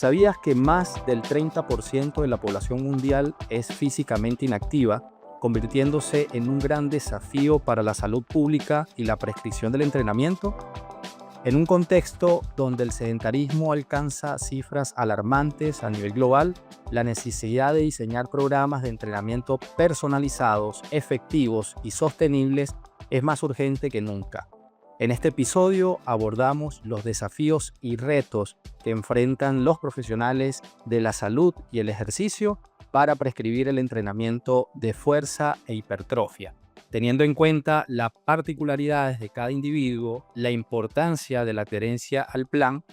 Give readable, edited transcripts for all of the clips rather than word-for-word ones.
¿Sabías que más del 30% de la población mundial es físicamente inactiva, convirtiéndose en un gran desafío para la salud pública y la prescripción del entrenamiento? En un contexto donde el sedentarismo alcanza cifras alarmantes a nivel global, la necesidad de diseñar programas de entrenamiento personalizados, efectivos y sostenibles es más urgente que nunca. En este episodio abordamos los desafíos y retos que enfrentan los profesionales de la salud y el ejercicio para prescribir el entrenamiento de fuerza e hipertrofia, teniendo en cuenta las particularidades de cada individuo, la importancia de la adherencia al plan.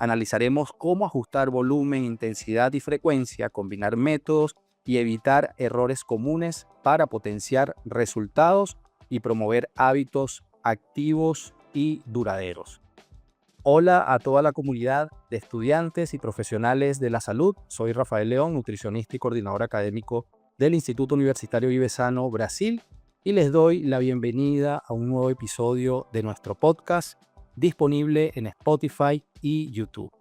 Analizaremos cómo ajustar volumen, intensidad y frecuencia, combinar métodos y evitar errores comunes para potenciar resultados y promover hábitos activos y duraderos. Hola a toda la comunidad de estudiantes y profesionales de la salud. Soy Rafael León, nutricionista y coordinador académico del Instituto Universitario Vivesano, Brasil, y les doy la bienvenida a un nuevo episodio de nuestro podcast disponible en Spotify y YouTube.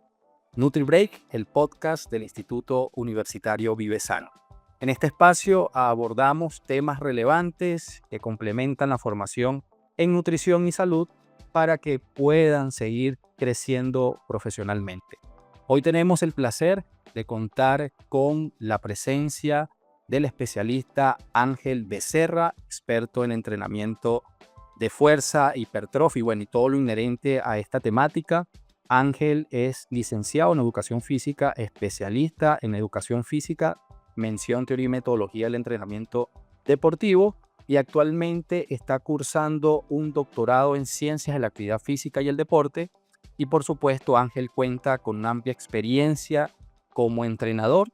NutriBreak, el podcast del Instituto Universitario Vivesano. En este espacio abordamos temas relevantes que complementan la formación en nutrición y salud para que puedan seguir creciendo profesionalmente. Hoy tenemos el placer de contar con la presencia del especialista Ángel Becerra, experto en entrenamiento de fuerza, hipertrofia y todo lo inherente a esta temática. Ángel es licenciado en educación física, especialista en educación física, mención, teoría y metodología del entrenamiento deportivo, y actualmente está cursando un doctorado en ciencias de la actividad física y el deporte. Y por supuesto, Ángel cuenta con una amplia experiencia como entrenador,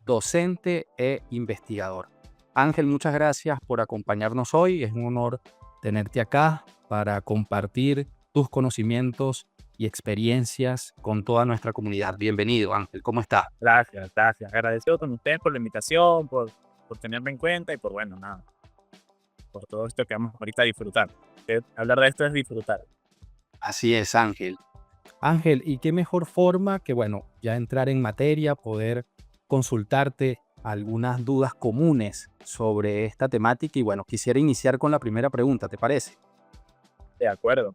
docente e investigador. Ángel, muchas gracias por acompañarnos hoy. Es un honor tenerte acá para compartir tus conocimientos y experiencias con toda nuestra comunidad. Bienvenido, Ángel. ¿Cómo estás? Gracias. Agradecido con ustedes por la invitación, por tenerme en cuenta y por todo esto que vamos ahorita a disfrutar. Hablar de esto es disfrutar. Así es, Ángel. Ángel, ¿y qué mejor forma que, ya entrar en materia, poder consultarte algunas dudas comunes sobre esta temática? Y quisiera iniciar con la primera pregunta, ¿te parece? De acuerdo.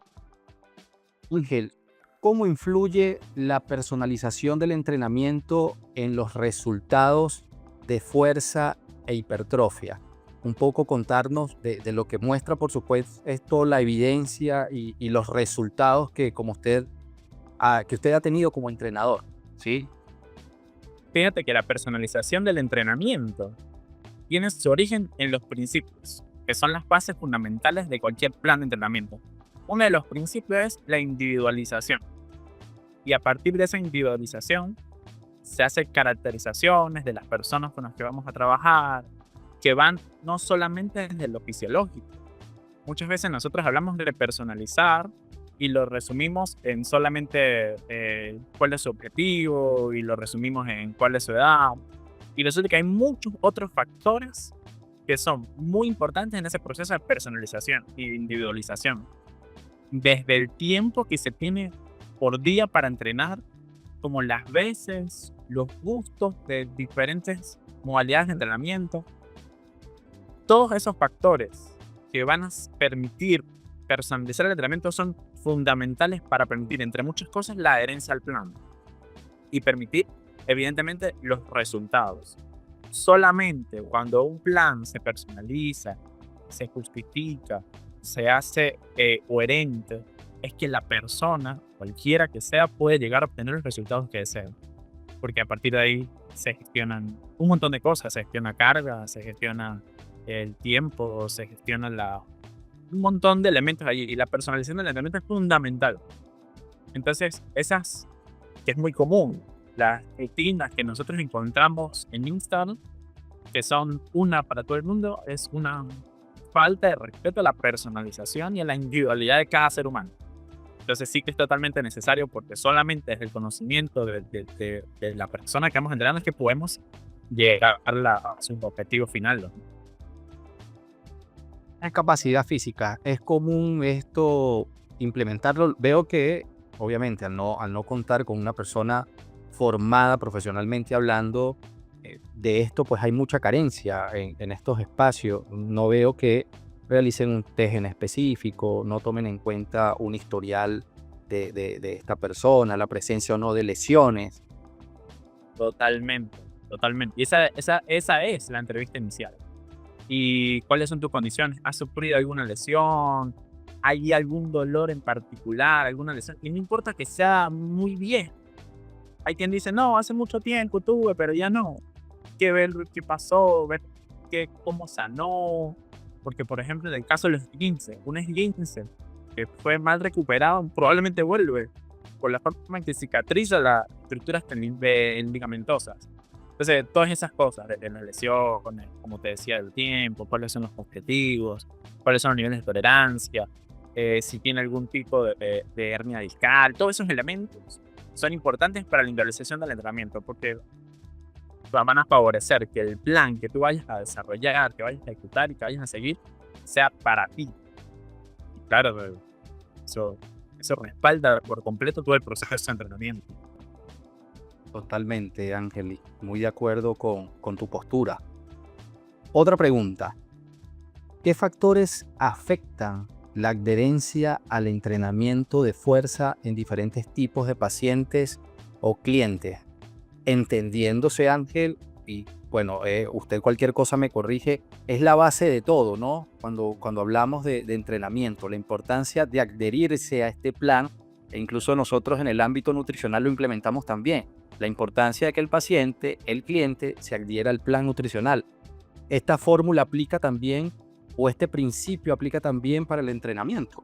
Ángel, ¿cómo influye la personalización del entrenamiento en los resultados de fuerza e hipertrofia? Un poco contarnos de lo que muestra, por supuesto, esto, la evidencia y los resultados que usted ha tenido como entrenador, ¿sí? Fíjate que la personalización del entrenamiento tiene su origen en los principios, que son las bases fundamentales de cualquier plan de entrenamiento. Uno de los principios es la individualización. Y a partir de esa individualización se hacen caracterizaciones de las personas con las que vamos a trabajar, que van no solamente desde lo fisiológico. Muchas veces nosotros hablamos de personalizar y lo resumimos en solamente cuál es su objetivo y lo resumimos en cuál es su edad. Y resulta que hay muchos otros factores que son muy importantes en ese proceso de personalización e individualización. Desde el tiempo que se tiene por día para entrenar, como las veces, los gustos de diferentes modalidades de entrenamiento. Todos esos factores que van a permitir personalizar el entrenamiento son fundamentales para permitir, entre muchas cosas, la adherencia al plan y permitir, evidentemente, los resultados. Solamente cuando un plan se personaliza, se justifica, se hace coherente, es que la persona, cualquiera que sea, puede llegar a obtener los resultados que desea. Porque a partir de ahí se gestionan un montón de cosas, se gestiona carga, se gestiona el tiempo, se gestiona un montón de elementos allí, y la personalización del entrenamiento es fundamental. Entonces, esas, que es muy común, las rutinas que nosotros encontramos en Instagram, que son una para todo el mundo, es una falta de respeto a la personalización y a la individualidad de cada ser humano. Entonces sí que es totalmente necesario, porque solamente es el conocimiento de la persona que vamos entrenando es que podemos llegar a su objetivo final, ¿no? La capacidad física, ¿es común esto implementarlo? Veo que, obviamente, al no contar con una persona formada profesionalmente hablando, de esto pues hay mucha carencia en estos espacios. No veo que realicen un test en específico, no tomen en cuenta un historial de esta persona, la presencia o no de lesiones. Totalmente, totalmente. Y esa es la entrevista inicial. ¿Y cuáles son tus condiciones? ¿Has sufrido alguna lesión? ¿Hay algún dolor en particular? ¿Alguna lesión? Y no importa que sea muy viejo. Hay quien dice, no, hace mucho tiempo tuve, pero ya no. Hay que ver qué pasó, ver cómo sanó. Porque, por ejemplo, en el caso de los esguinces, un esguince que fue mal recuperado, probablemente vuelve por la forma en que cicatriza las estructuras ligamentosas. Entonces, todas esas cosas, de la lesión, como te decía, del tiempo, cuáles son los objetivos, cuáles son los niveles de tolerancia, si tiene algún tipo de hernia discal, todos esos elementos son importantes para la individualización del entrenamiento, porque van a favorecer que el plan que tú vayas a desarrollar, que vayas a ejecutar y que vayas a seguir, sea para ti. Y claro, eso respalda por completo todo el proceso de entrenamiento. Totalmente, Ángel, muy de acuerdo con tu postura. Otra pregunta. ¿Qué factores afectan la adherencia al entrenamiento de fuerza en diferentes tipos de pacientes o clientes? Entendiéndose, Ángel, y bueno, usted cualquier cosa me corrige, es la base de todo, ¿no? Cuando hablamos de entrenamiento, la importancia de adherirse a este plan, e incluso nosotros en el ámbito nutricional lo implementamos también, la importancia de que el paciente, el cliente, se adhiera al plan nutricional. ¿Esta fórmula aplica también, o este principio aplica también para el entrenamiento?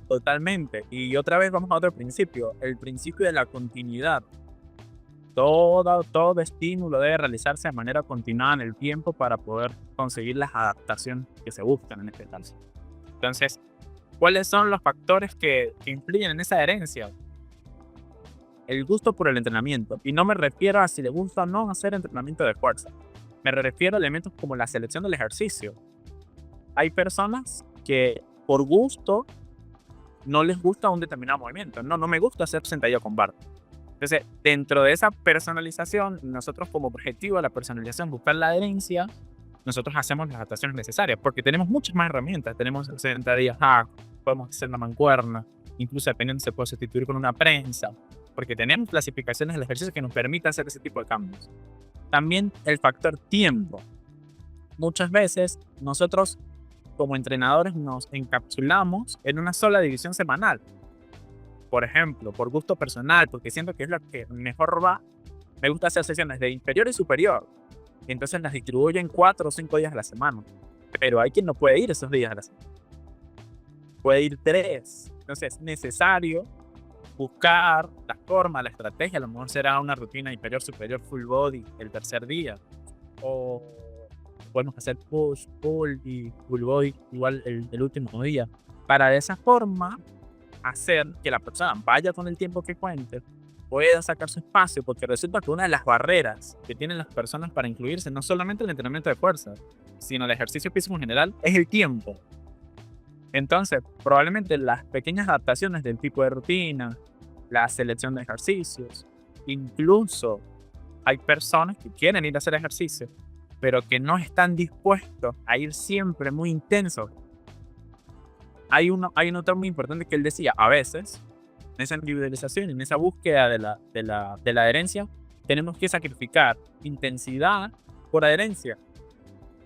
Totalmente. Y otra vez vamos a otro principio, el principio de la continuidad. Todo estímulo debe realizarse de manera continuada en el tiempo para poder conseguir las adaptaciones que se buscan en este caso. Entonces, ¿cuáles son los factores que influyen en esa adherencia? El gusto por el entrenamiento. Y no me refiero a si le gusta o no hacer entrenamiento de fuerza. Me refiero a elementos como la selección del ejercicio. Hay personas que por gusto no les gusta un determinado movimiento. No me gusta hacer sentadilla con barra. Entonces, dentro de esa personalización, nosotros como objetivo de la personalización, buscar la adherencia, nosotros hacemos las adaptaciones necesarias, porque tenemos muchas más herramientas. Tenemos sentadillas hack, podemos hacer una mancuerna, incluso dependiendo se puede sustituir con una prensa, porque tenemos clasificaciones del ejercicio que nos permiten hacer ese tipo de cambios. También el factor tiempo. Muchas veces nosotros como entrenadores nos encapsulamos en una sola división semanal. Por ejemplo, por gusto personal, porque siento que es lo que mejor va, me gusta hacer sesiones de inferior y superior. Y entonces las distribuyo en 4 o 5 días a la semana. Pero hay quien no puede ir esos días a la semana. Puede ir 3. Entonces es necesario buscar la forma, la estrategia. A lo mejor será una rutina inferior, superior, full body el tercer día. O podemos hacer push, pull y full body igual el último día. Para de esa forma hacer que la persona vaya con el tiempo que cuente, pueda sacar su espacio, porque resulta que una de las barreras que tienen las personas para incluirse no solamente el entrenamiento de fuerza, sino el ejercicio físico en general, es el tiempo. Entonces, probablemente las pequeñas adaptaciones del tipo de rutina, la selección de ejercicios, incluso hay personas que quieren ir a hacer ejercicio, pero que no están dispuestos a ir siempre muy intensos. Hay un autor muy importante que él decía, a veces, en esa individualización, en esa búsqueda de la adherencia, tenemos que sacrificar intensidad por adherencia.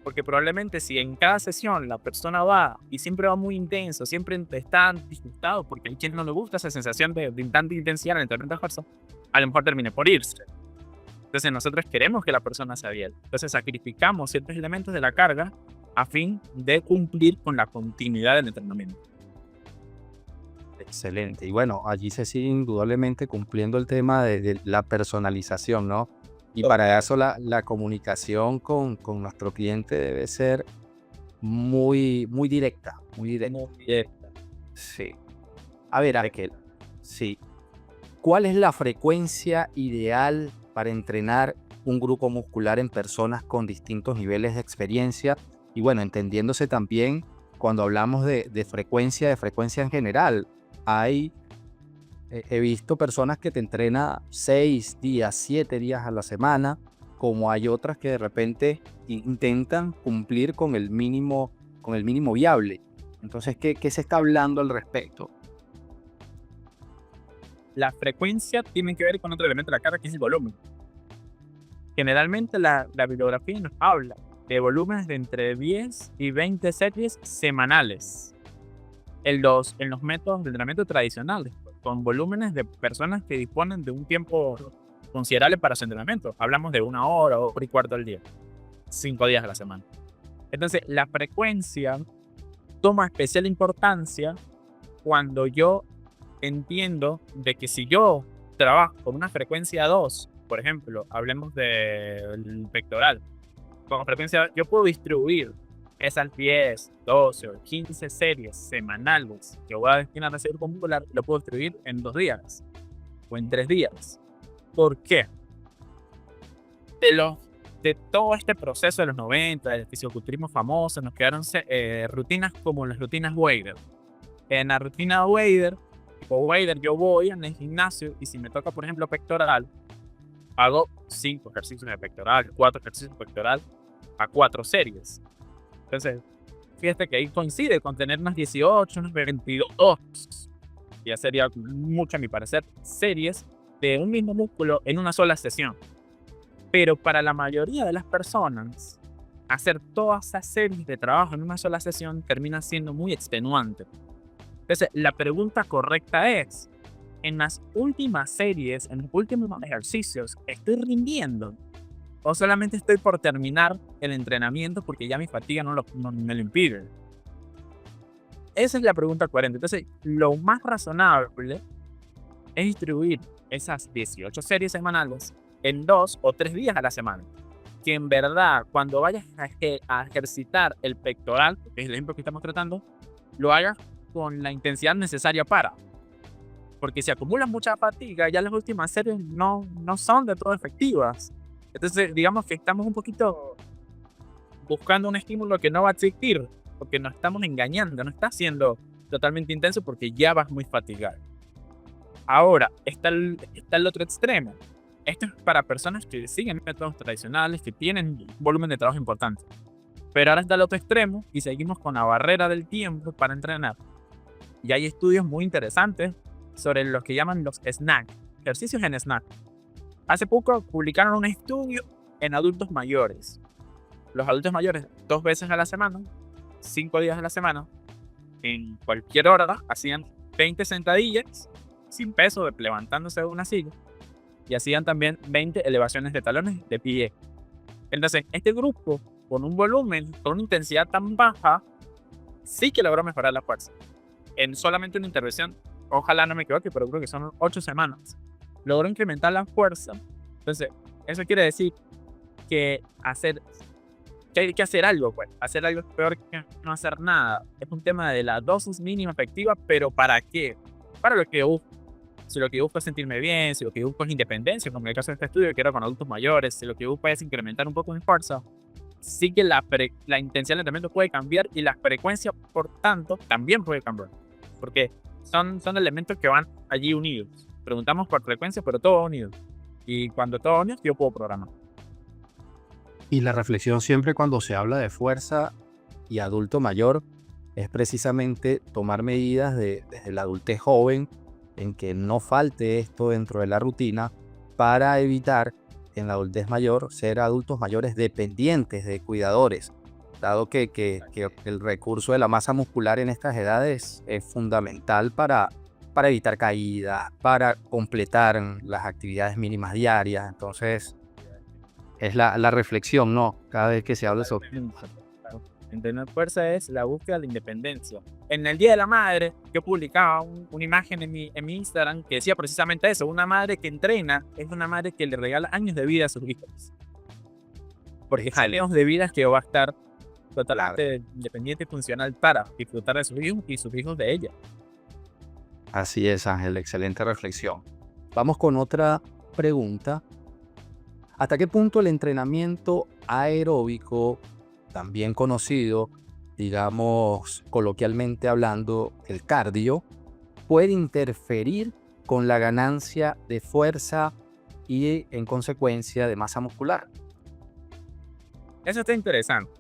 Porque probablemente si en cada sesión la persona va y siempre va muy intenso, siempre está disgustado, porque hay quien no le gusta esa sensación de tanta intensidad en el entrenamiento de fuerza, a lo mejor termine por irse. Entonces nosotros queremos que la persona se adhiera. Entonces sacrificamos ciertos elementos de la carga a fin de cumplir con la continuidad del entrenamiento. Excelente. Y bueno, allí se sigue indudablemente cumpliendo el tema de la personalización, ¿no? Y para eso la comunicación con nuestro cliente debe ser muy directa, muy directa. Muy directa. Sí. A ver, Arkel, sí. ¿Cuál es la frecuencia ideal para entrenar un grupo muscular en personas con distintos niveles de experiencia? Y bueno, entendiéndose también cuando hablamos de frecuencia en general, hay He visto personas que te entrenan 6 días, 7 días a la semana, como hay otras que de repente intentan cumplir con el mínimo viable. Entonces, ¿qué se está hablando al respecto? La frecuencia tiene que ver con otro elemento de la carga, que es el volumen. Generalmente la bibliografía nos habla de volúmenes de entre 10 y 20 series semanales en los métodos de entrenamiento tradicionales, con volúmenes de personas que disponen de un tiempo considerable para su entrenamiento. Hablamos de 1 hora o 1 y cuarto al día, 5 días a la semana. Entonces, la frecuencia toma especial importancia cuando yo entiendo de que si yo trabajo con una frecuencia 2, por ejemplo, hablemos del pectoral, con frecuencia, yo puedo distribuir esas 10, 12 o 15 series semanales que voy a destinar a hacer muscular, lo puedo distribuir en 2 días o en 3 días. ¿Por qué? De todo este proceso de los 90, del fisiculturismo famoso, nos quedaron rutinas como las rutinas Wader. En la rutina Wader, tipo Wader, yo voy al gimnasio y si me toca, por ejemplo, pectoral, hago 5 ejercicios de pectoral, 4 ejercicios de pectoral a 4 series. Entonces, fíjate que ahí coincide con tener unas 18, unas 22, ya sería mucho a mi parecer, series de un mismo músculo en una sola sesión. Pero para la mayoría de las personas, hacer todas esas series de trabajo en una sola sesión termina siendo muy extenuante. Entonces, la pregunta correcta es, en las últimas series, en los últimos ejercicios, ¿estoy rindiendo? ¿O solamente estoy por terminar el entrenamiento porque ya mi fatiga no me lo impide? Esa es la pregunta coherente. Entonces, lo más razonable es distribuir esas 18 series semanales en 2 o 3 días a la semana. Que en verdad, cuando vayas a ejercitar el pectoral, que es el ejemplo que estamos tratando, lo hagas con la intensidad necesaria para. Porque si acumulas mucha fatiga, ya las últimas series no son de todo efectivas. Entonces, digamos que estamos un poquito buscando un estímulo que no va a existir, porque nos estamos engañando, no está siendo totalmente intenso porque ya vas muy fatigado. Ahora, está el otro extremo. Esto es para personas que siguen métodos tradicionales, que tienen volumen de trabajo importante. Pero ahora está el otro extremo y seguimos con la barrera del tiempo para entrenar. Y hay estudios muy interesantes sobre los que llaman los SNAC, ejercicios en SNAC. Hace poco publicaron un estudio en adultos mayores. Los adultos mayores 2 veces a la semana, 5 días a la semana, en cualquier hora, hacían 20 sentadillas sin peso, levantándose de una silla, y hacían también 20 elevaciones de talones de pie. Entonces, este grupo, con un volumen, con una intensidad tan baja, sí que logró mejorar la fuerza. En solamente una intervención, ojalá no me equivoque, pero creo que son 8 semanas, logró incrementar la fuerza. Entonces, eso quiere decir que hay que hacer algo, pues. Hacer algo es peor que no hacer nada. Es un tema de la dosis mínima efectiva, pero ¿para qué? Para lo que yo busco. Si lo que busco es sentirme bien, si lo que busco es independencia, como en el caso de este estudio que era con adultos mayores, si lo que busco es incrementar un poco mi fuerza, sí que la intensidad del entrenamiento puede cambiar y la frecuencia, por tanto, también puede cambiar. Porque son elementos que van allí unidos. Preguntamos por frecuencia, pero todo unido. Y cuando todo unido, yo puedo programar. Y la reflexión siempre cuando se habla de fuerza y adulto mayor es precisamente tomar medidas desde la adultez joven en que no falte esto dentro de la rutina para evitar en la adultez mayor ser adultos mayores dependientes de cuidadores, dado que el recurso de la masa muscular en estas edades es fundamental para evitar caídas, para completar las actividades mínimas diarias. Entonces, es la reflexión, ¿no? Cada vez que se habla sobre... Entrenar fuerza es la búsqueda de independencia. En el Día de la Madre, yo publicaba una imagen en mi Instagram que decía precisamente eso. Una madre que entrena es una madre que le regala años de vida a sus hijos. Porque años de vida que va a estar totalmente independiente y funcional para disfrutar de sus hijos y sus hijos de ella. Así es, Ángel, excelente reflexión. Vamos con otra pregunta. ¿Hasta qué punto el entrenamiento aeróbico, también conocido, digamos, coloquialmente hablando, el cardio, puede interferir con la ganancia de fuerza y, en consecuencia, de masa muscular. Eso está interesante.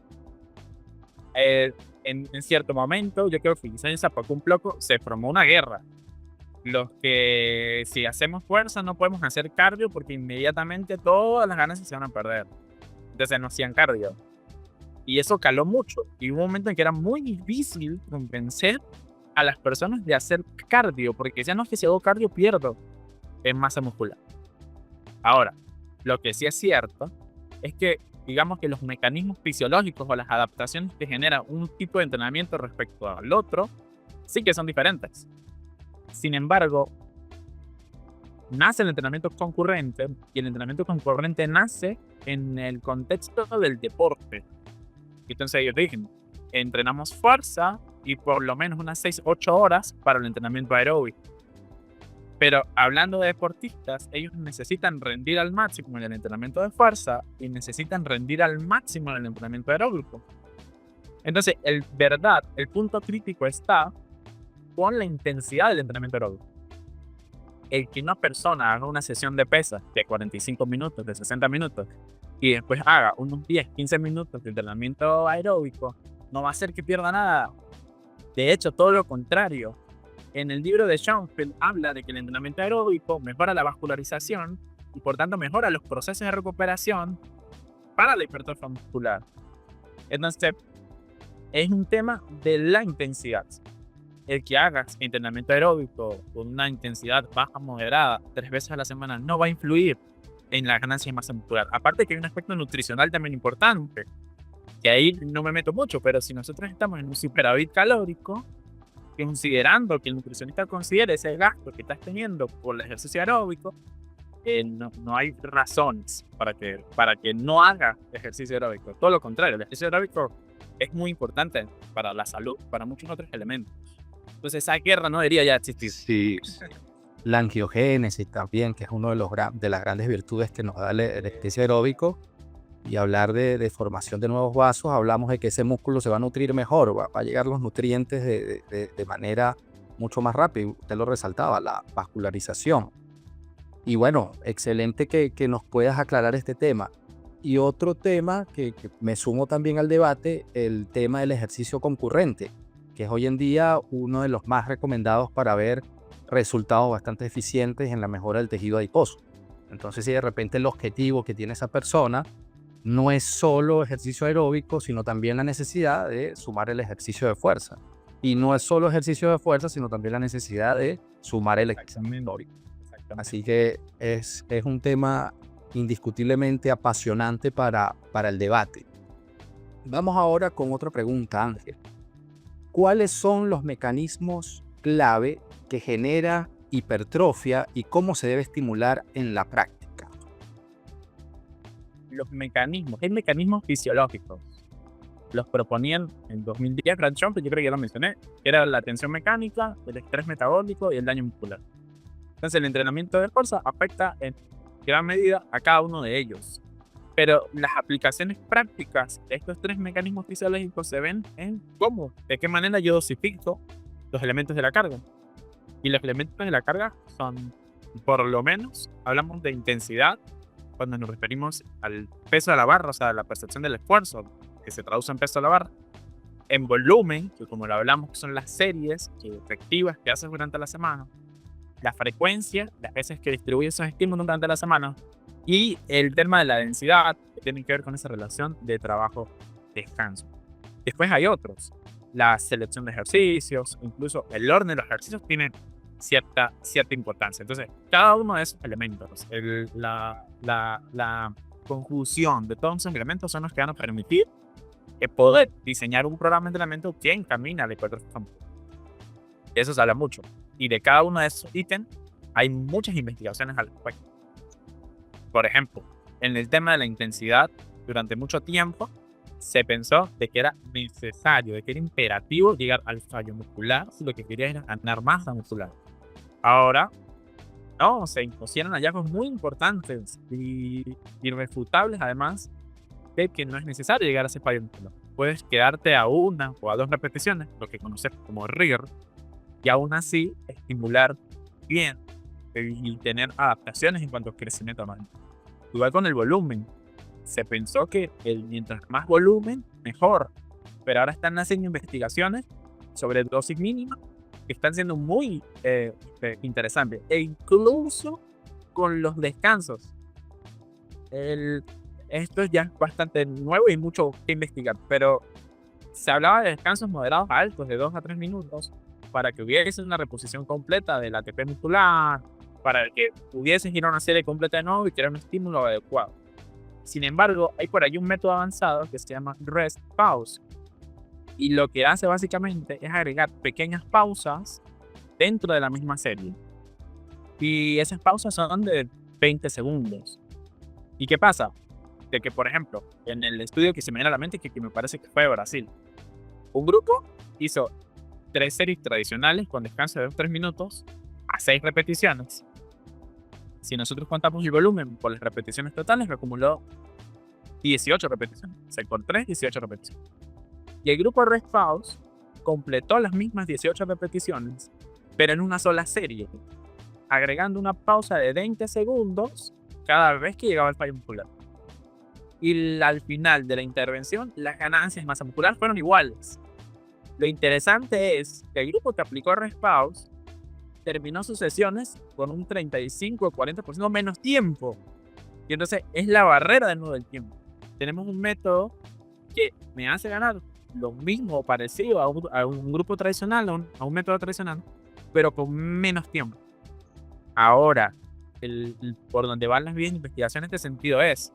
En cierto momento, yo creo que quizás en Zapacumplopco se formó una guerra. Los que si hacemos fuerza no podemos hacer cardio porque inmediatamente todas las ganancias se van a perder. Entonces no hacían cardio. Y eso caló mucho. Y hubo un momento en que era muy difícil convencer a las personas de hacer cardio, porque ya no es que si hago cardio pierdo en masa muscular. Ahora, lo que sí es cierto es que digamos que los mecanismos fisiológicos o las adaptaciones que genera un tipo de entrenamiento respecto al otro sí que son diferentes. Sin embargo, nace el entrenamiento concurrente y el entrenamiento concurrente nace en el contexto del deporte. Entonces ellos dicen, entrenamos fuerza y por lo menos unas 6-8 horas para el entrenamiento aeróbico. Pero hablando de deportistas, ellos necesitan rendir al máximo en el entrenamiento de fuerza y necesitan rendir al máximo en el entrenamiento aeróbico. Entonces, el punto crítico está con la intensidad del entrenamiento aeróbico. El que una persona haga una sesión de pesas de 45 minutos, de 60 minutos, y después haga unos 10-15 minutos de entrenamiento aeróbico, no va a hacer que pierda nada. De hecho, todo lo contrario. En el libro de Schoenfeld habla de que el entrenamiento aeróbico mejora la vascularización y por tanto mejora los procesos de recuperación para la hipertrofia muscular. Entonces, es un tema de la intensidad. El que hagas entrenamiento aeróbico con una intensidad baja moderada 3 veces a la semana no va a influir en la ganancia de masa muscular. Aparte que hay un aspecto nutricional también importante, que ahí no me meto mucho, pero si nosotros estamos en un superávit calórico, considerando que el nutricionista considere ese gasto que estás teniendo por el ejercicio aeróbico, no hay razones para que no haga ejercicio aeróbico. Todo lo contrario, el ejercicio aeróbico es muy importante para la salud, para muchos otros elementos. Entonces esa guerra no debería ya existir. Sí. La angiogénesis también, que es uno de las grandes virtudes que nos da el ejercicio aeróbico. Y hablar de formación de nuevos vasos, hablamos de que ese músculo se va a nutrir mejor, va a llegar los nutrientes de manera mucho más rápida. Usted lo resaltaba, la vascularización. Y bueno, excelente que nos puedas aclarar este tema. Y otro tema que me sumo también al debate, el tema del ejercicio concurrente, que es hoy en día uno de los más recomendados para ver resultados bastante eficientes en la mejora del tejido adiposo. Entonces, si de repente el objetivo que tiene esa persona no es solo ejercicio aeróbico, sino también la necesidad de sumar el ejercicio de fuerza. Y no es solo ejercicio de fuerza, sino también la necesidad de sumar el ejercicio aeróbico. Así que es un tema indiscutiblemente apasionante para el debate. Vamos ahora con otra pregunta, Ángel. ¿Cuáles son los mecanismos clave que genera hipertrofia y cómo se debe estimular en la práctica? Los mecanismos, hay mecanismos fisiológicos. Los proponían en 2010 Brad Schoenfeld, yo creo que ya lo mencioné, que era la tensión mecánica, el estrés metabólico y el daño muscular. Entonces el entrenamiento de fuerza afecta en gran medida a cada uno de ellos. Pero las aplicaciones prácticas de estos 3 mecanismos fisiológicos se ven en cómo, de qué manera yo dosifico los elementos de la carga. Y los elementos de la carga son, por lo menos, hablamos de intensidad, cuando nos referimos al peso de la barra, o sea, la percepción del esfuerzo, que se traduce en peso de la barra, en volumen, que como lo hablamos, que son las series efectivas que haces durante la semana, la frecuencia, las veces que distribuyes esos estímulos durante la semana, y el tema de la densidad, que tiene que ver con esa relación de trabajo-descanso. Después hay otros, la selección de ejercicios, incluso el orden de los ejercicios tiene cierta importancia. Entonces, cada uno de esos elementos, la conjunción de todos esos elementos son los que van a permitir poder diseñar un programa de entrenamiento que encamina a la hipertrofia muscular. De eso se habla mucho. Y de cada uno de esos ítems hay muchas investigaciones al respecto. Por ejemplo, en el tema de la intensidad, durante mucho tiempo se pensó de que era necesario, de que era imperativo llegar al fallo muscular si lo que quería era ganar masa muscular. Ahora, no, se impusieron hallazgos muy importantes y irrefutables, además, de que no es necesario llegar a ese fallo muscular. Puedes quedarte a 1 o a 2 repeticiones, lo que conocemos como RIR, y aún así estimular bien y tener adaptaciones en cuanto al crecimiento humano. Igual con el volumen. Se pensó que mientras más volumen, mejor. Pero ahora están haciendo investigaciones sobre dosis mínima que están siendo muy interesantes. E incluso con los descansos. Esto ya es bastante nuevo y mucho que investigar. Pero se hablaba de descansos moderados a altos de 2 a 3 minutos para que hubiese una reposición completa del ATP muscular, para que pudieses ir a una serie completa de nuevo y crear un estímulo adecuado. Sin embargo, hay por ahí un método avanzado que se llama Rest Pause. Y lo que hace básicamente es agregar pequeñas pausas dentro de la misma serie. Y esas pausas son de 20 segundos. ¿Y qué pasa? De que, por ejemplo, en el estudio que se me viene a la mente, que me parece que fue de Brasil, un grupo hizo 3 series tradicionales con descanso de 3 minutos a 6 repeticiones. Si nosotros contamos el volumen por las repeticiones totales, me acumuló 18 repeticiones. O sea, con 3, 18 repeticiones. Y el grupo Rest Pause completó las mismas 18 repeticiones, pero en una sola serie, agregando una pausa de 20 segundos cada vez que llegaba el fallo muscular. Y al final de la intervención, las ganancias de masa muscular fueron iguales. Lo interesante es que el grupo que aplicó Rest Pause terminó sus sesiones con un 35 o 40% menos tiempo. Y entonces es la barrera de nuevo del tiempo. Tenemos un método que me hace ganar lo mismo o parecido a un grupo tradicional, a un método tradicional, pero con menos tiempo. Ahora, por donde van las vías de investigación en este sentido es,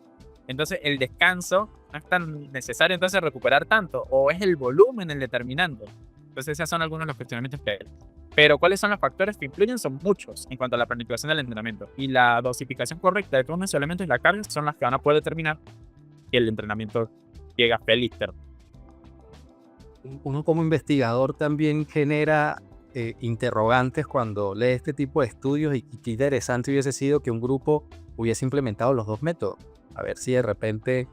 entonces el descanso no es tan necesario entonces recuperar tanto, o es el volumen el determinante. Entonces esos son algunos de los cuestionamientos que hay. Pero ¿cuáles son los factores que influyen? Son muchos en cuanto a la planificación del entrenamiento. Y la dosificación correcta de todos esos elementos y la carga son las que van a poder determinar que el entrenamiento llega feliz. Uno como investigador también genera interrogantes cuando lee este tipo de estudios y qué interesante hubiese sido que un grupo hubiese implementado los dos métodos. A ver si de repente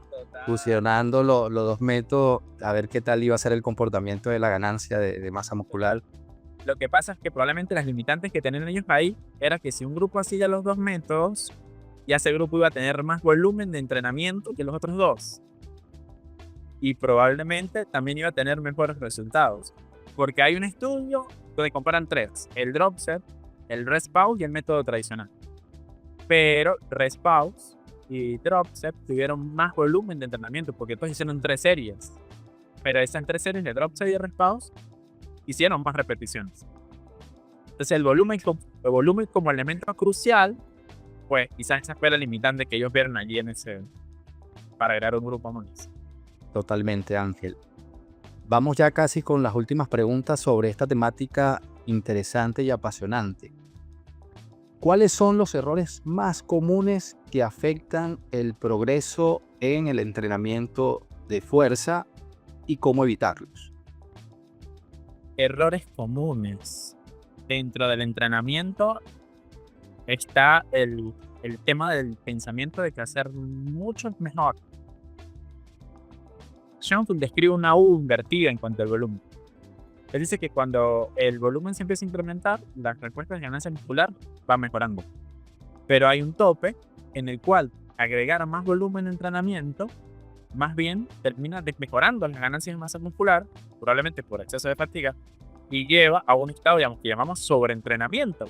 fusionando los dos métodos, a ver qué tal iba a ser el comportamiento de la ganancia de masa muscular. Lo que pasa es que probablemente las limitantes que tenían ellos ahí era que si un grupo hacía los dos métodos, ya ese grupo iba a tener más volumen de entrenamiento que los otros dos. Y probablemente también iba a tener mejores resultados. Porque hay un estudio donde comparan 3. El drop set, el rest pause y el método tradicional. Pero rest pause y drop set tuvieron más volumen de entrenamiento porque todos hicieron 3 series. Pero esas 3 series de drop set y rest pause hicieron más repeticiones. Entonces el volumen como elemento crucial, pues quizás esa fue la limitante que ellos vieron allí para agregar un grupo más. Totalmente, Ángel. Vamos ya casi con las últimas preguntas sobre esta temática interesante y apasionante. ¿Cuáles son los errores más comunes que afectan el progreso en el entrenamiento de fuerza y cómo evitarlos? Errores comunes. Dentro del entrenamiento está el tema del pensamiento de que hacer mucho es mejor. Schoenfeld describe una U invertida en cuanto al volumen. Él dice que cuando el volumen se empieza a incrementar, las respuestas de ganancia muscular van mejorando. Pero hay un tope en el cual agregar más volumen de entrenamiento más bien termina mejorando las ganancias de masa muscular, probablemente por exceso de fatiga, y lleva a un estado, digamos, que llamamos sobreentrenamiento,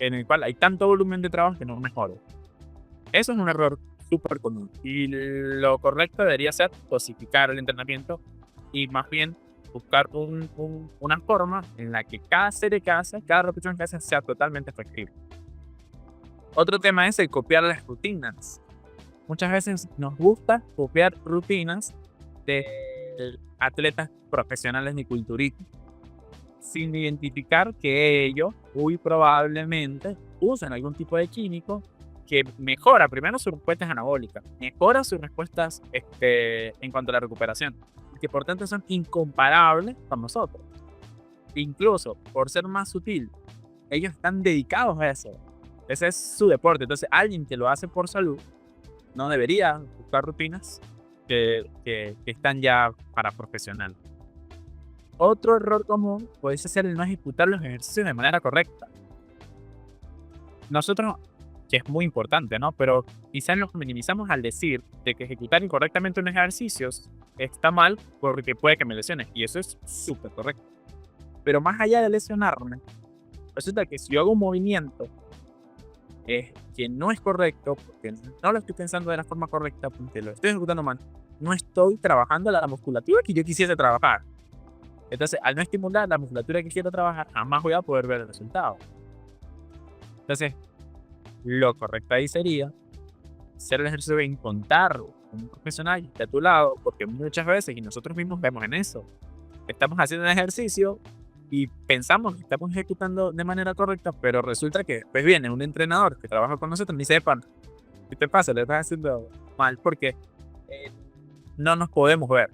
en el cual hay tanto volumen de trabajo que no mejora. Eso es un error súper común. Y lo correcto debería ser dosificar el entrenamiento y más bien buscar una forma en la que cada serie que hace, cada repetición que hace sea totalmente efectiva. Otro tema es el copiar las rutinas. Muchas veces nos gusta copiar rutinas de atletas profesionales ni culturistas, sin identificar que ellos muy probablemente usan algún tipo de químico que mejora primero sus respuestas anabólicas, mejora sus respuestas en cuanto a la recuperación, que por tanto son incomparables con nosotros. Incluso por ser más sutil, ellos están dedicados a eso. Ese es su deporte. Entonces alguien que lo hace por salud no debería buscar rutinas que están ya para profesional. Otro error común puede ser el no ejecutar los ejercicios de manera correcta. nosotros, que es muy importante, ¿no? Pero quizás nos minimizamos al decir de que ejecutar incorrectamente unos ejercicios está mal porque puede que me lesione. Y eso es súper correcto. Pero más allá de lesionarme, resulta que si yo hago un movimiento que no es correcto, porque no lo estoy pensando de la forma correcta, porque lo estoy ejecutando mal, no estoy trabajando la musculatura que yo quisiese trabajar. Entonces, al no estimular la musculatura que quiero trabajar, jamás voy a poder ver el resultado. Entonces, lo correcto ahí sería hacer el ejercicio bien, contar con un profesional que esté a tu lado, porque muchas veces, y nosotros mismos vemos en eso, estamos haciendo un ejercicio y pensamos que estamos ejecutando de manera correcta, pero resulta que después viene un entrenador que trabaja con nosotros y dice, "Epa, ¿qué te pasa? Le estás haciendo mal", porque no nos podemos ver.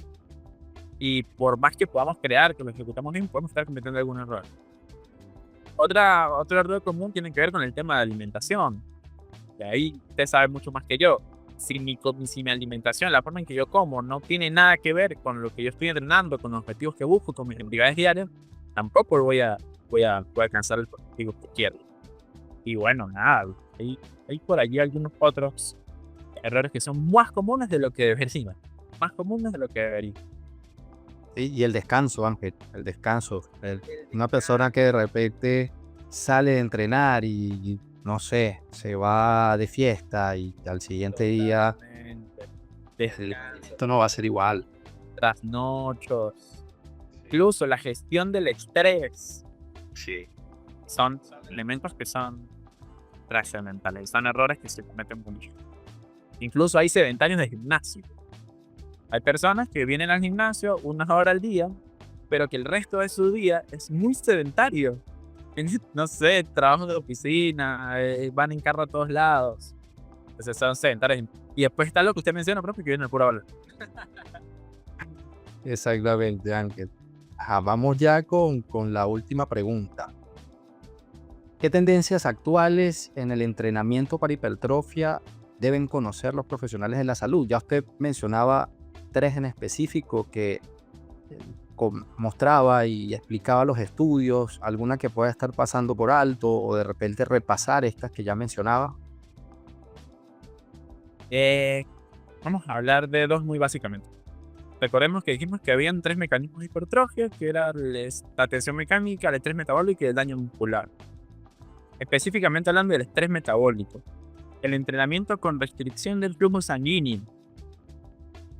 Y por más que podamos crear que lo ejecutamos bien, podemos estar cometiendo algún error. Otro error común tiene que ver con el tema de alimentación. Y ahí usted sabe mucho más que yo. Si mi alimentación, la forma en que yo como, no tiene nada que ver con lo que yo estoy entrenando, con los objetivos que busco, con mis actividades diarias, tampoco voy a alcanzar el objetivo que quiero. Y bueno, nada, hay por allí algunos otros errores que son más comunes de lo que deberían. Más comunes de lo que deberían. Sí, y el descanso, Ángel, el descanso. Una persona que de repente sale de entrenar y, no sé, se va de fiesta y al siguiente día esto no va a ser igual. Trasnochos, incluso la gestión del estrés, Sí. son elementos que son trascendentales, son errores que se cometen mucho. Incluso hay sedentarios de gimnasio. Hay personas que vienen al gimnasio 1 hora al día, pero que el resto de su día es muy sedentario. No sé, trabajo de oficina, van en carro a todos lados. Entonces son sedentarios. Y después está lo que usted menciona, profe, que viene el puro hablar. Exactamente, Ángel. Vamos ya con la última pregunta. ¿Qué tendencias actuales en el entrenamiento para hipertrofia deben conocer los profesionales de la salud? Ya usted mencionaba 3 en específico que mostraba y explicaba los estudios, alguna que pueda estar pasando por alto o de repente repasar estas que ya mencionaba. Vamos a hablar de 2 muy básicamente. Recordemos que dijimos que habían 3 mecanismos de hipertrofia, que era la tensión mecánica, el estrés metabólico y el daño muscular. Específicamente hablando del estrés metabólico, el entrenamiento con restricción del flujo sanguíneo.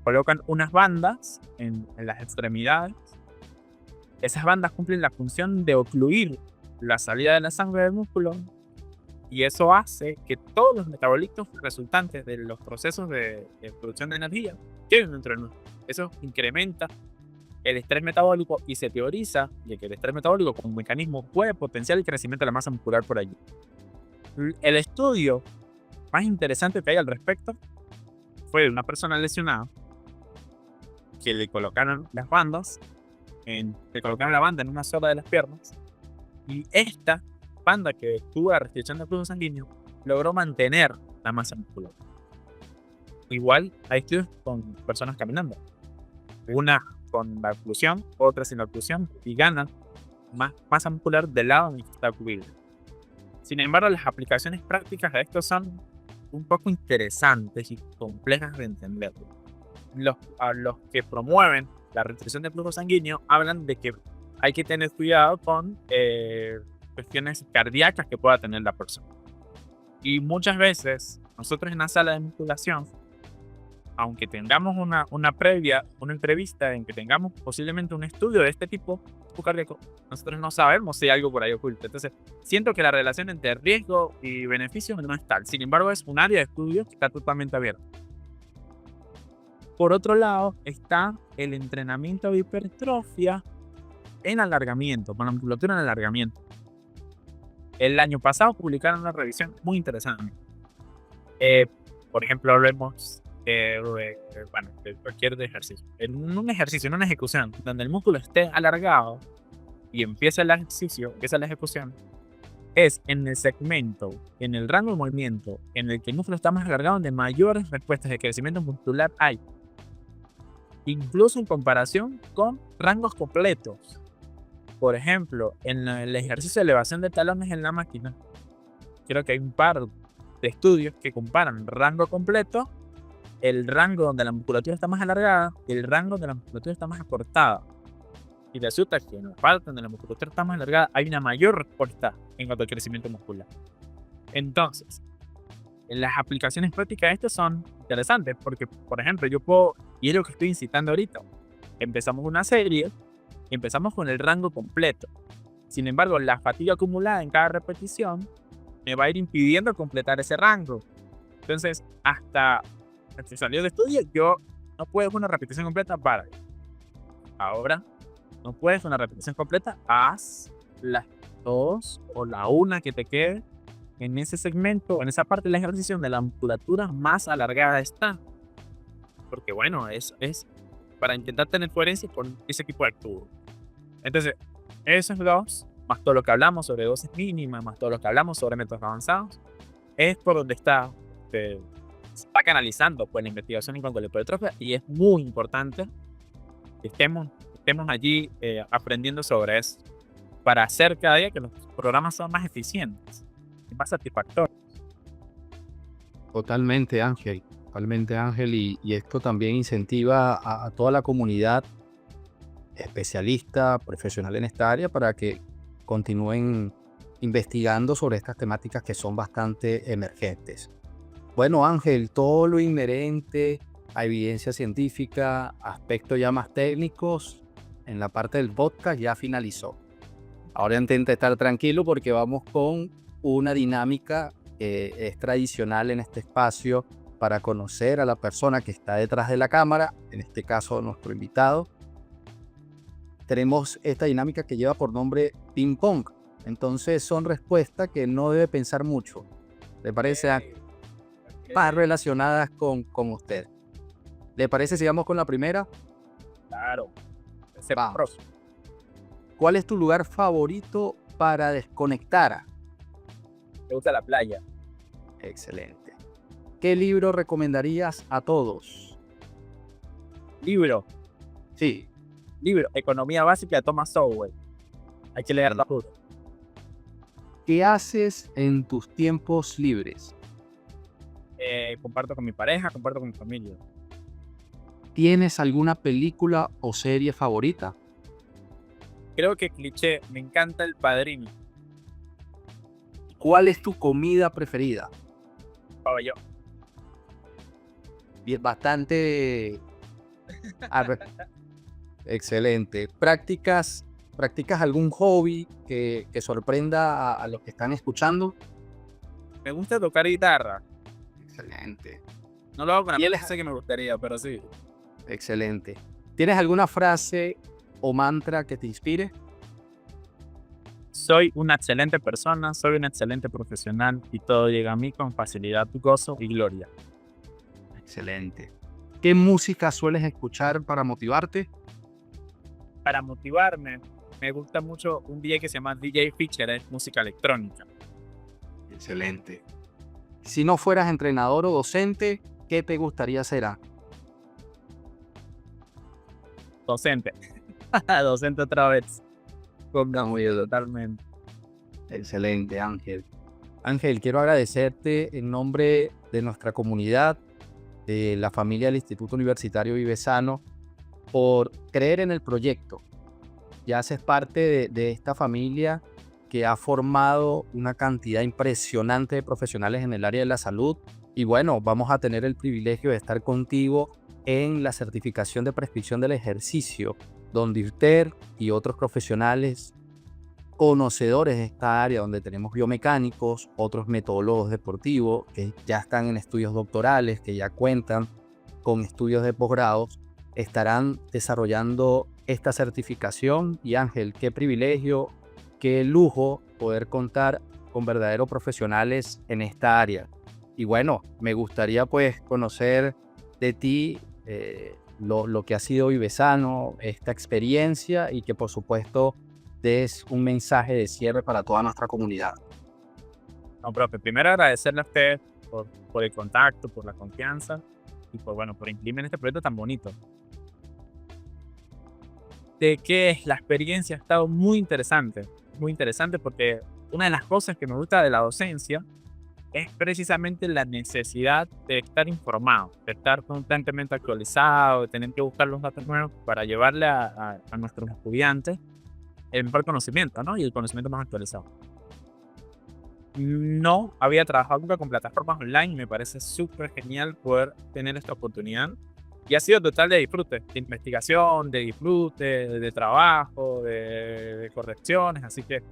Colocan unas bandas en las extremidades. Esas bandas cumplen la función de ocluir la salida de la sangre del músculo, y eso hace que todos los metabolitos resultantes de los procesos de producción de energía queden dentro del músculo. Eso incrementa el estrés metabólico y se teoriza de que el estrés metabólico como mecanismo puede potenciar el crecimiento de la masa muscular por allí. El estudio más interesante que hay al respecto fue de una persona lesionada que le colocaron las bandas, le colocaron la banda en una sola de las piernas, y esta banda que tuvo la restricción del flujo sanguíneo logró mantener la masa muscular. Igual hay estudios con personas caminando, una con la oclusión, otra sin la oclusión, y ganan más masa muscular del lado en el que está ocluido. Sin embargo, las aplicaciones prácticas de esto son un poco interesantes y complejas de entender. Los que promueven la restricción del flujo sanguíneo hablan de que hay que tener cuidado con cuestiones cardíacas que pueda tener la persona. Y muchas veces, nosotros en la sala de musculación, aunque tengamos una entrevista en que tengamos posiblemente un estudio de este tipo cardíaco, nosotros no sabemos si hay algo por ahí oculto. Entonces, siento que la relación entre riesgo y beneficio no es tal. Sin embargo, es un área de estudio que está totalmente abierta. Por otro lado, está el entrenamiento de hipertrofia en alargamiento, con la musculatura en alargamiento. El año pasado publicaron una revisión muy interesante. Por ejemplo, hablemos de cualquier ejercicio. En un ejercicio, en una ejecución, donde el músculo esté alargado y empieza el ejercicio, empieza la ejecución, es en el segmento, en el rango de movimiento en el que el músculo está más alargado, donde mayores respuestas de crecimiento muscular hay. Incluso en comparación con rangos completos. Por ejemplo, en el ejercicio de elevación de talones en la máquina, creo que hay un par de estudios que comparan rango completo, el rango donde la musculatura está más alargada y el rango donde la musculatura está más acortada. Y resulta que en la parte donde la musculatura está más alargada hay una mayor respuesta en cuanto al crecimiento muscular. Entonces, las aplicaciones prácticas de esto son interesantes porque, por ejemplo, yo puedo, y es lo que estoy incitando ahorita, empezamos una serie y empezamos con el rango completo. Sin embargo, la fatiga acumulada en cada repetición me va a ir impidiendo completar ese rango. Entonces, hasta que salió de estudio, yo no puedo una repetición completa para. Ahora, no puedes una repetición completa, haz las 2 o la 1 que te quede en ese segmento, en esa parte del ejercicio donde la musculatura más alargada está. Porque bueno, es para intentar tener coherencia con ese tipo de actividad. Entonces, esos dos, más todo lo que hablamos sobre dosis mínimas, más todo lo que hablamos sobre métodos avanzados, es por donde se está canalizando pues, la investigación en cuanto a la hipertrofia, y es muy importante que estemos allí aprendiendo sobre eso para hacer cada día que los programas sean más eficientes y más satisfactorios. Totalmente, Ángel. Totalmente, Ángel. Y esto también incentiva a toda la comunidad especialista, profesional en esta área, para que continúen investigando sobre estas temáticas que son bastante emergentes. Bueno, Ángel, todo lo inherente a evidencia científica, aspectos ya más técnicos, en la parte del podcast ya finalizó. Ahora intenta estar tranquilo porque vamos con una dinámica que es tradicional en este espacio para conocer a la persona que está detrás de la cámara, en este caso nuestro invitado. Tenemos esta dinámica que lleva por nombre ping pong. Entonces son respuestas que no debe pensar mucho. ¿Le parece? Más relacionadas con usted. ¿Le parece si vamos con la primera? Claro. Vamos. ¿Cuál es tu lugar favorito para desconectar? Me gusta la playa. Excelente. ¿Qué libro recomendarías a todos? Libro. Sí. Libro. Economía básica de Thomas Sowell. Hay que leerlo. ¿Qué haces en tus tiempos libres? Comparto con mi pareja, comparto con mi familia. ¿Tienes alguna película o serie favorita? Creo que cliché, me encanta El Padrino. ¿Cuál es tu comida preferida? Pabellón. Bien, bastante... Excelente. ¿Practicas algún hobby que sorprenda a los que están escuchando? Me gusta tocar guitarra. Excelente. No lo hago con la sé que me gustaría, pero sí. Excelente. ¿Tienes alguna frase o mantra que te inspire? Soy una excelente persona, soy un excelente profesional y todo llega a mí con facilidad, gozo y gloria. Excelente. ¿Qué música sueles escuchar para motivarte? Para motivarme, me gusta mucho un DJ que se llama DJ Feature, es música electrónica. Excelente. Si no fueras entrenador o docente, ¿qué te gustaría ser? Docente. Docente otra vez. Totalmente. Excelente, Ángel. Ángel, quiero agradecerte en nombre de nuestra comunidad, de la familia del Instituto Universitario Vivesano, por creer en el proyecto. Ya haces parte de esta familia que ha formado una cantidad impresionante de profesionales en el área de la salud. Y bueno, vamos a tener el privilegio de estar contigo en la certificación de prescripción del ejercicio, donde usted y otros profesionales conocedores de esta área, donde tenemos biomecánicos, otros metodólogos deportivos que ya están en estudios doctorales, que ya cuentan con estudios de posgrados, estarán desarrollando esta certificación. Y Ángel, qué privilegio, qué lujo poder contar con verdaderos profesionales en esta área. Y bueno, me gustaría pues conocer de ti lo que ha sido Vivesano, esta experiencia, y que por supuesto des un mensaje de cierre para toda nuestra comunidad. No, profe, primero agradecerle a usted por el contacto, por la confianza y por incluirme en este proyecto tan bonito. De que la experiencia ha estado muy interesante porque una de las cosas que me gusta de la docencia es precisamente la necesidad de estar informado, de estar constantemente actualizado, de tener que buscar los datos nuevos para llevarle a nuestros estudiantes el mejor conocimiento, ¿no? Y el conocimiento más actualizado. No había trabajado nunca con plataformas online y me parece súper genial poder tener esta oportunidad. Y ha sido total de disfrute, de investigación, de disfrute, de trabajo, de correcciones, así que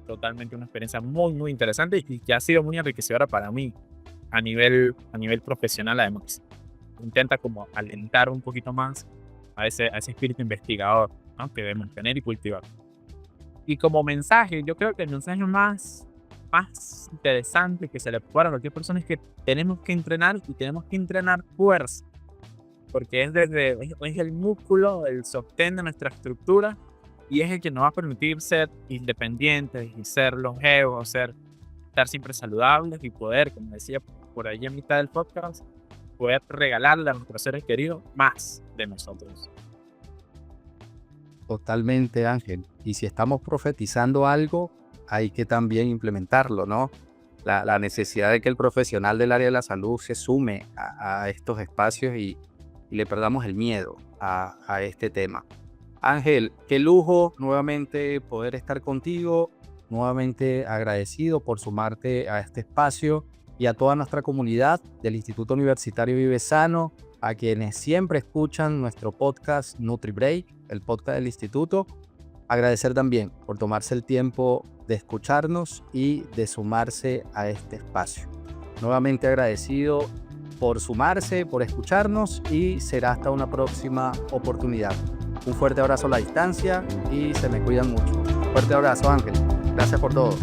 totalmente una experiencia muy, muy interesante y que ha sido muy enriquecedora para mí a nivel profesional además. Intenta como alentar un poquito más a ese espíritu investigador, ¿no? Que debemos tener y cultivar. Y como mensaje, yo creo que el mensaje más interesante que se le puede dar a cualquier persona es que tenemos que entrenar y tenemos que entrenar fuerza, porque es el músculo, el sostén de nuestra estructura y es el que nos va a permitir ser independientes y ser longevos, estar siempre saludables y poder, como decía por ahí en mitad del podcast, poder regalarle a nuestros seres queridos más de nosotros. Totalmente, Ángel. Y si estamos profetizando algo, hay que también implementarlo, ¿no? La necesidad de que el profesional del área de la salud se sume a estos espacios y le perdamos el miedo a este tema. Ángel, qué lujo nuevamente poder estar contigo, nuevamente agradecido por sumarte a este espacio y a toda nuestra comunidad del Instituto Universitario Vive Sano, a quienes siempre escuchan nuestro podcast NutriBreak, el podcast del instituto. Agradecer también por tomarse el tiempo de escucharnos y de sumarse a este espacio. Nuevamente agradecido por sumarse, por escucharnos y será hasta una próxima oportunidad. Un fuerte abrazo a la distancia y se me cuidan mucho. Fuerte abrazo, Ángel. Gracias por todo.